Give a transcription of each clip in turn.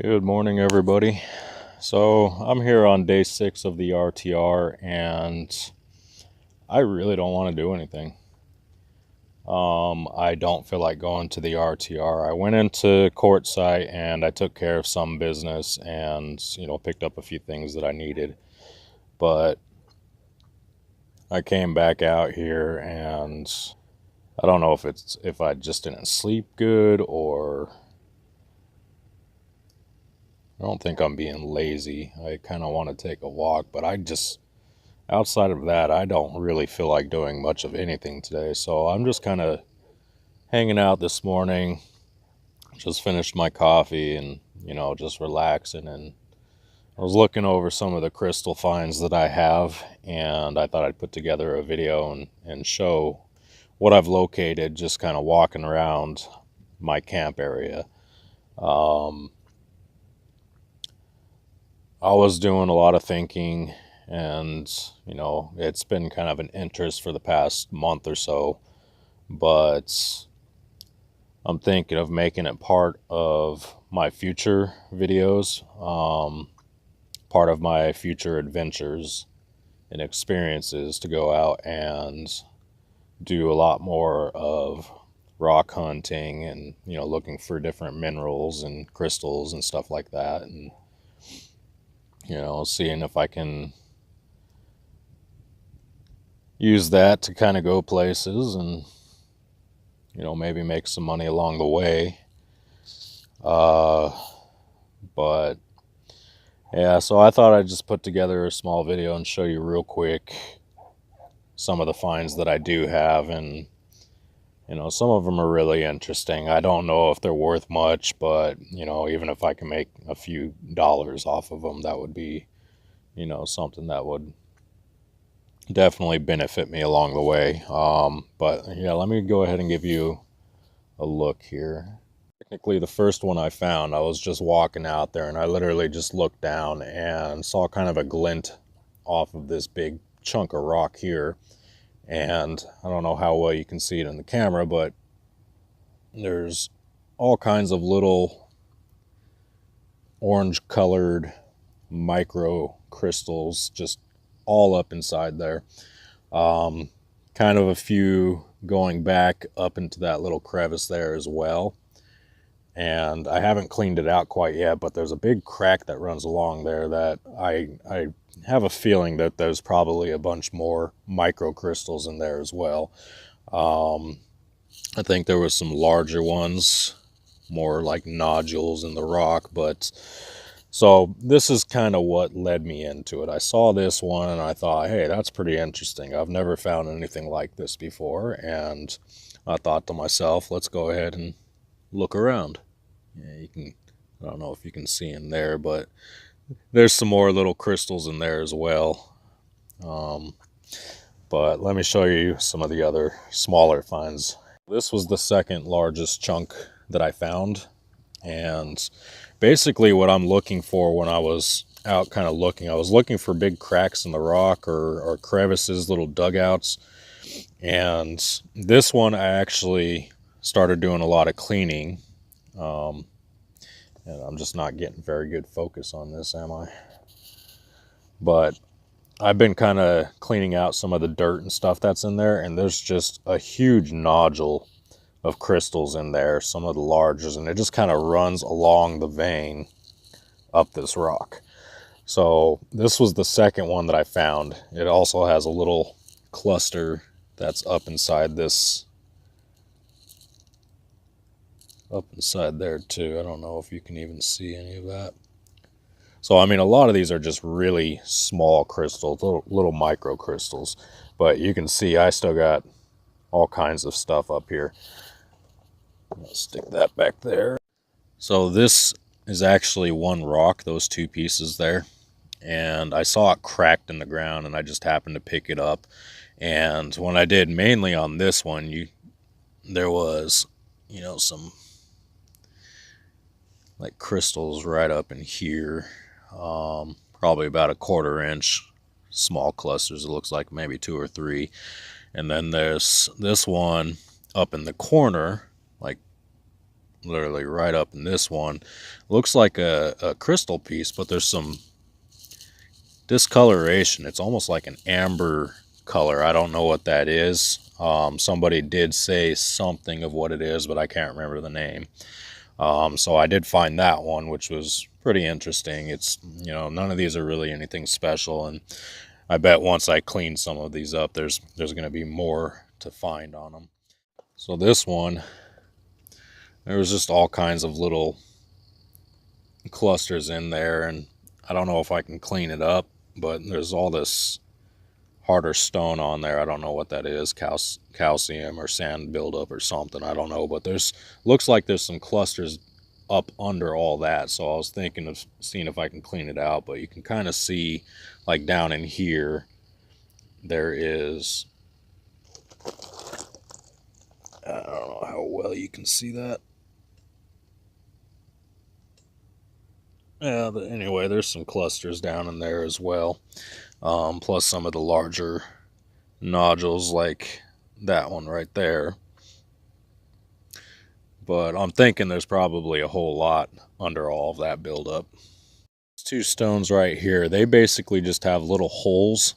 Good morning, everybody. So I'm here on day 6 of the RTR, and I really don't want to do anything. I don't feel like going to the RTR. I went into Quartzsite and I took care of some business and, picked up a few things that I needed. But I came back out here and I don't know if I just didn't sleep good, or I don't think I'm being lazy. I kind of want to take a walk, but outside of that, I don't really feel like doing much of anything today. So I'm just kind of hanging out this morning. Just finished my coffee and, just relaxing. And I was looking over some of the crystal finds that I have, and I thought I'd put together a video and show what I've located, just kind of walking around my camp area. I was doing a lot of thinking, and it's been kind of an interest for the past month or so, but I'm thinking of making it part of my future videos, part of my future adventures and experiences, to go out and do a lot more of rock hunting and looking for different minerals and crystals and stuff like that, and seeing if I can use that to kind of go places and, maybe make some money along the way. But yeah, so I thought I'd just put together a small video and show you real quick some of the finds that I do have. And, some of them are really interesting. I don't know if they're worth much, but, even if I can make a few dollars off of them, that would be, something that would definitely benefit me along the way. But yeah, let me go ahead and give you a look here. Technically, the first one I found, I was just walking out there and I literally just looked down and saw kind of a glint off of this big chunk of rock here. And I don't know how well you can see it in the camera, but there's all kinds of little orange colored micro crystals just all up inside there. Kind of a few going back up into that little crevice there as well. And I haven't cleaned it out quite yet, but there's a big crack that runs along there that I have a feeling that there's probably a bunch more micro crystals in there as well. I think there was some larger ones, more like nodules in the rock, but so this is kind of what led me into it. I saw this one and I thought, hey, that's pretty interesting. I've never found anything like this before. And I thought to myself, let's go ahead and look around. Yeah, I don't know if you can see in there, but there's some more little crystals in there as well. But let me show you some of the other smaller finds. This was the second largest chunk that I found. And basically what I'm looking for when I was out kind of looking, I was looking for big cracks in the rock or crevices, little dugouts. And this one I actually started doing a lot of cleaning. And I'm just not getting very good focus on this, am I? But I've been kind of cleaning out some of the dirt and stuff that's in there, and there's just a huge nodule of crystals in there, some of the largest, and it just kind of runs along the vein up this rock. So this was the second one that I found. It also has a little cluster that's up inside this, up inside there too. I don't know if you can even see any of that. So I mean, a lot of these are just really small crystals, little micro crystals, but you can see I still got all kinds of stuff up here. I'll stick that back there. So this is actually one rock, those two pieces there, and I saw it cracked in the ground and I just happened to pick it up. And when I did, mainly on this one, there was some like crystals right up in here, probably about a 1/4 inch small clusters. It looks like maybe 2 or 3. And then there's this one up in the corner, like literally right up in this one. Looks like a crystal piece, but there's some discoloration. It's almost like an amber color. I don't know what that is. Somebody did say something of what it is, but I can't remember the name. So I did find that one, which was pretty interesting. It's, you know, none of these are really anything special, and I bet once I clean some of these up, there's going to be more to find on them. So this one, there was just all kinds of little clusters in there, and I don't know if I can clean it up, but there's all this harder stone on there. I don't know what that is, calcium or sand buildup or something. I don't know, but looks like there's some clusters up under all that. So I was thinking of seeing if I can clean it out, but you can kind of see, like down in here, there is, I don't know how well you can see that. Yeah, but anyway, there's some clusters down in there as well. Plus some of the larger nodules like that one right there. But I'm thinking there's probably a whole lot under all of that buildup. These two stones right here, they basically just have little holes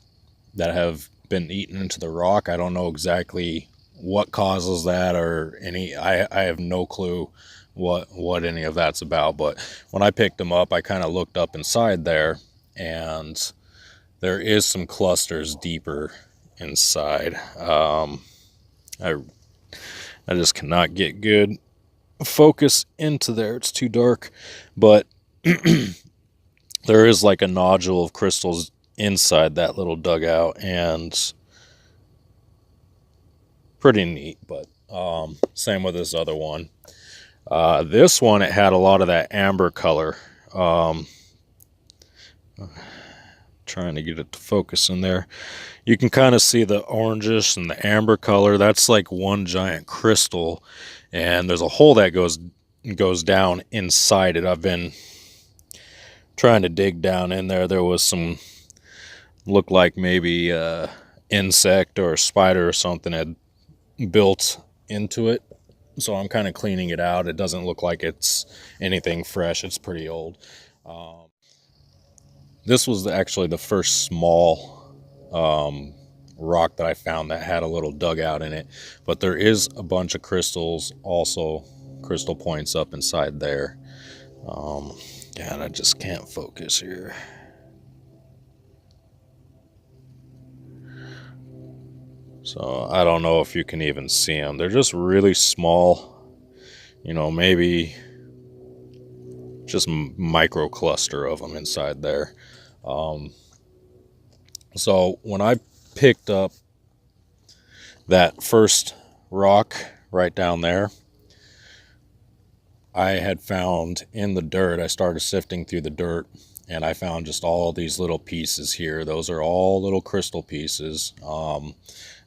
that have been eaten into the rock. I don't know exactly what causes that or any, I have no clue what any of that's about. But when I picked them up, I kind of looked up inside there, and there is some clusters deeper inside. I just cannot get good focus into there. It's too dark, but there is like a nodule of crystals inside that little dugout, and pretty neat. But same with this other one. This one, it had a lot of that amber color. Trying to get it to focus in there. You can kind of see the orangish and the amber color. That's like one giant crystal, and there's a hole that goes down inside it. I've been trying to dig down in there. There was some, looked like maybe insect or a spider or something had built into it. So I'm kind of cleaning it out. It doesn't look like it's anything fresh. It's pretty old. This was actually the first small rock that I found that had a little dugout in it. But there is a bunch of crystals, also crystal points up inside there. Yeah, and I just can't focus here. So I don't know if you can even see them. They're just really small, you know, maybe just micro cluster of them inside there. So when I picked up that first rock right down there, I had found in the dirt, I started sifting through the dirt, and I found just all these little pieces here. Those are all little crystal pieces.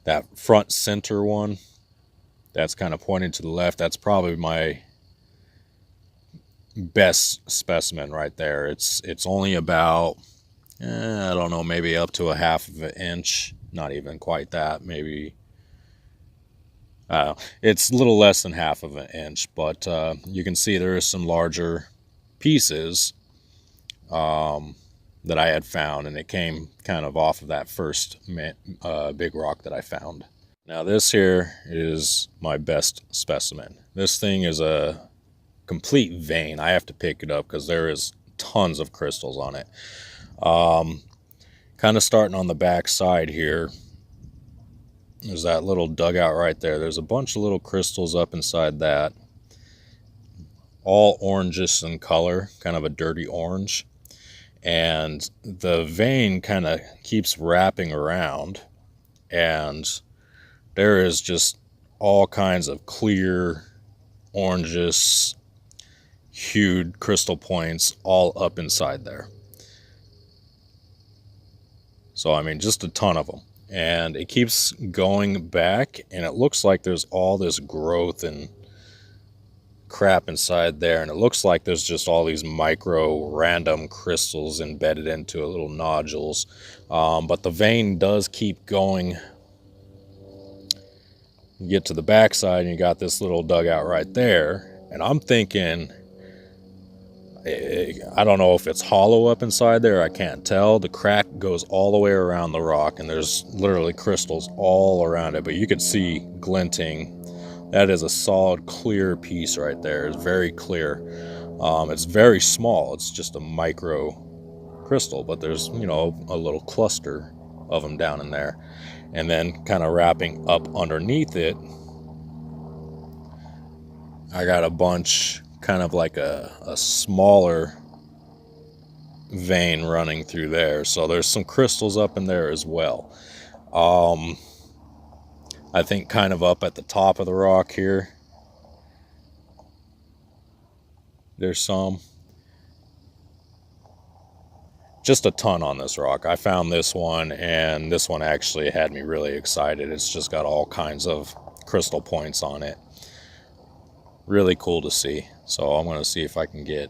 That front center one, that's kind of pointing to the left, that's probably my best specimen right there. It's only about, I don't know, maybe up to a half of an inch. Not even quite that, maybe. It's a little less than half of an inch, but you can see there is some larger pieces that I had found, and it came kind of off of that first big rock that I found. Now this here is my best specimen. This thing is a complete vein. I have to pick it up because there is tons of crystals on it. Kind of starting on the back side here, there's that little dugout right there. There's a bunch of little crystals up inside that, all orangish in color, kind of a dirty orange. And the vein kind of keeps wrapping around, and there is just all kinds of clear, orangish, hued crystal points all up inside there. So, I mean, just a ton of them. And it keeps going back, and it looks like there's all this growth and crap inside there, and it looks like there's just all these micro random crystals embedded into little nodules. But the vein does keep going. You get to the backside, and you got this little dugout right there, And I'm thinking, I don't know if it's hollow up inside there. I can't tell. The crack goes all the way around the rock, and there's literally crystals all around it. But you could see glinting. That is a solid, clear piece right there. It's very clear. It's very small. It's just a micro crystal, but there's, you know, a little cluster of them down in there. And then kind of wrapping up underneath it, I got a bunch, kind of like a smaller vein running through there. So there's some crystals up in there as well. I think kind of up at the top of the rock here, there's some. Just a ton on this rock. I found this one, and this one actually had me really excited. It's just got all kinds of crystal points on it. Really cool to see. So I'm going to see if I can get...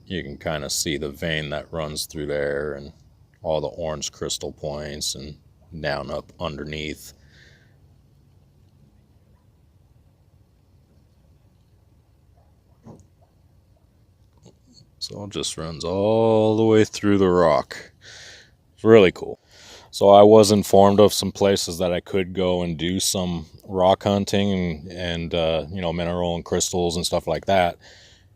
You can kind of see the vein that runs through there and all the orange crystal points and down up underneath. So it just runs all the way through the rock. It's really cool. So I was informed of some places that I could go and do some rock hunting and you know, mineral and crystals and stuff like that.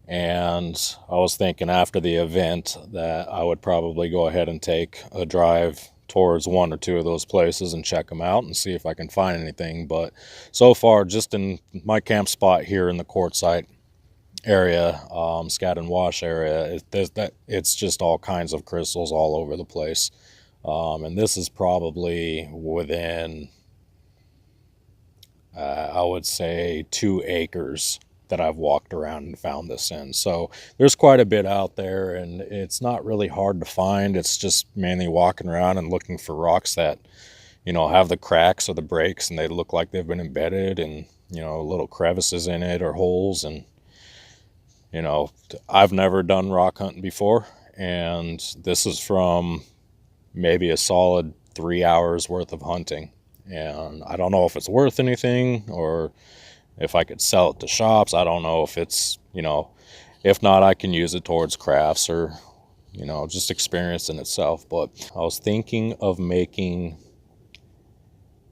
And I was thinking after the event that I would probably go ahead and take a drive towards one or two of those places and check them out and see if I can find anything. But so far, just in my camp spot here in the quartzite area, Scat and Wash area, it's just all kinds of crystals all over the place. And this is probably within, I would say, 2 acres that I've walked around and found this in. So there's quite a bit out there, and it's not really hard to find. It's just mainly walking around and looking for rocks that, you know, have the cracks or the breaks and they look like they've been embedded, and, you know, little crevices in it or holes. And, you know, I've never done rock hunting before, and this is from maybe a solid 3 hours worth of hunting. And I don't know if it's worth anything or if I could sell it to shops. I don't know if it's, you know, if not, I can use it towards crafts or, you know, just experience in itself. But I was thinking of making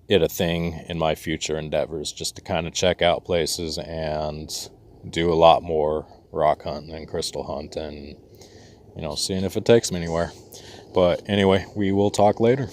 it a thing in my future endeavors, just to kind of check out places and do a lot more rock hunting and crystal hunting, you know, seeing if it takes me anywhere. But anyway, we will talk later.